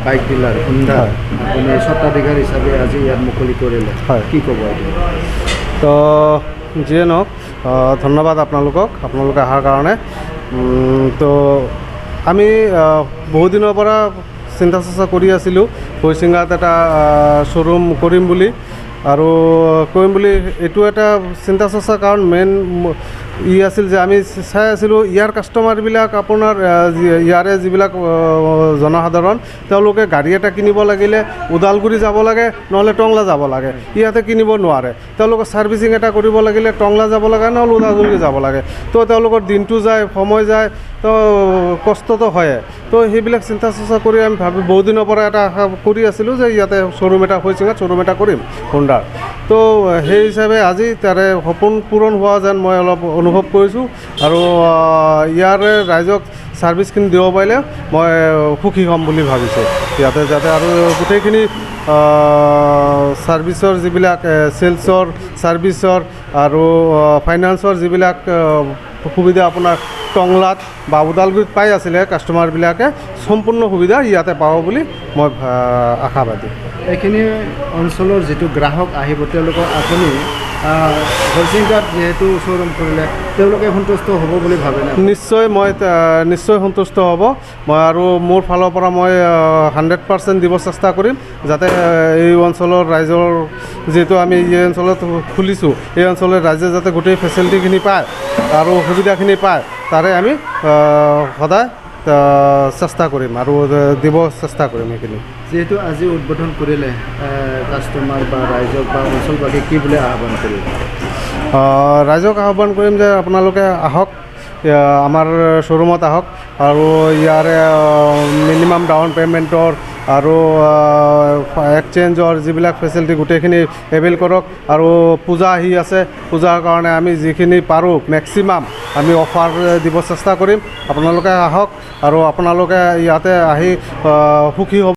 bike dealer Honda আপুনি স্বত্বাধিকাৰ হিচাপে আজি ইয়াত মুকলি কৰিলে কি ক'ব তো যিয়ে নহওক ধন্যবাদ আপোনালোকে অহাৰ কাৰণে তো আমি বহু দিনৰ পৰা চিন্তা চৰ্চা কৰি আছিলোঁ হৰিচিঙাত এটা শ্ব'ৰুম কৰিম বুলি আৰু এইটো এটা চিন্তা চৰ্চাৰ কাৰণ মেইন আছিল যে আমি চাই আছিলোঁ ইয়াৰ কাষ্টমাৰবিলাক আপোনাৰ ইয়াৰে যিবিলাক জনসাধাৰণ তেওঁলোকে গাড়ী এটা কিনিব লাগিলে ওদালগুৰি যাব লাগে নহ'লে টংলা যাব লাগে ইয়াতে কিনিব নোৱাৰে তেওঁলোকৰ ছাৰ্ভিচিং এটা কৰিব লাগিলে টংলা যাব লাগে নহ'লে ওদালগুৰি যাব লাগে তো তেওঁলোকৰ দিনটো যায় সময় যায় তো কষ্টটো হয় তো সেইবিলাক চিন্তা চৰ্চা কৰি আমি বহু দিনৰ পৰা এটা আশা কৰি আছিলোঁ যে ইয়াতে শ্ব'ৰুম এটা হৰিচিঙাত শ্ব'ৰুম এটা কৰিম হুণ্ডাৰ তো সেই হিচাপে আজি তাৰে সপোন পূৰণ হোৱা যেন মই অলপ অনুভৱ কৰিছোঁ আৰু ইয়াৰে ৰাইজক ছাৰ্ভিচখিনি দিব পাৰিলে মই সুখী হ'ম বুলি ভাবিছোঁ ইয়াতে যাতে আৰু গোটেইখিনি ছাৰ্ভিচৰ যিবিলাক চেলছৰ ছাৰ্ভিচৰ আৰু ফাইনেন্সৰ যিবিলাক সুবিধা আপোনাৰ টংলাত বা ওদালগুৰিত পাই আছিলে কাষ্টমাৰবিলাকে সম্পূৰ্ণ সুবিধা ইয়াতে পাব বুলি মই আশাবাদী এইখিনি অঞ্চলৰ যিটো গ্ৰাহক আহিব তেওঁলোকক আপুনি হৰিচিঙাত যিহেতু শ্ব'ৰুম কৰিলে তেওঁলোকে সন্তুষ্ট হ'ব বুলি ভাবেনে নিশ্চয় সন্তুষ্ট হ'ব মই আৰু মোৰ ফালৰ পৰা মই 100% দিব চেষ্টা কৰিম যাতে এই অঞ্চলৰ ৰাইজৰ যিহেতু আমি এই অঞ্চলত খুলিছোঁ এই অঞ্চলৰ ৰাইজে যাতে গোটেই ফেচিলিটিখিনি পায় আৰু সুবিধাখিনি পায় তাৰে আমি সদায় চেষ্টা কৰিম আৰু দিব চেষ্টা কৰিম সেইখিনি যিহেতু আজি উদ্বোধন কৰিলে কাষ্টমাৰ বা ৰাইজক বা অঞ্চলবাসীক কি বুলি আহ্বান কৰিম ৰাইজক আহ্বান কৰিম যে আপোনালোকে আহক আমাৰ শ্ব'ৰুমত আহক আৰু ইয়াৰে মিনিমাম ডাউন পে'মেণ্টৰ আৰু এক্সচেঞ্জৰ যিবিলাক ফেচিলিটি গোটেইখিনি এভেইল কৰক আৰু পূজা আহি আছে পূজাৰ কাৰণে আমি যিখিনি পাৰোঁ মেক্সিমাম আমি অফাৰ দিব চেষ্টা কৰিম আপোনালোকে আহক আৰু আপোনালোকে ইয়াতে আহি সুখী হ'ব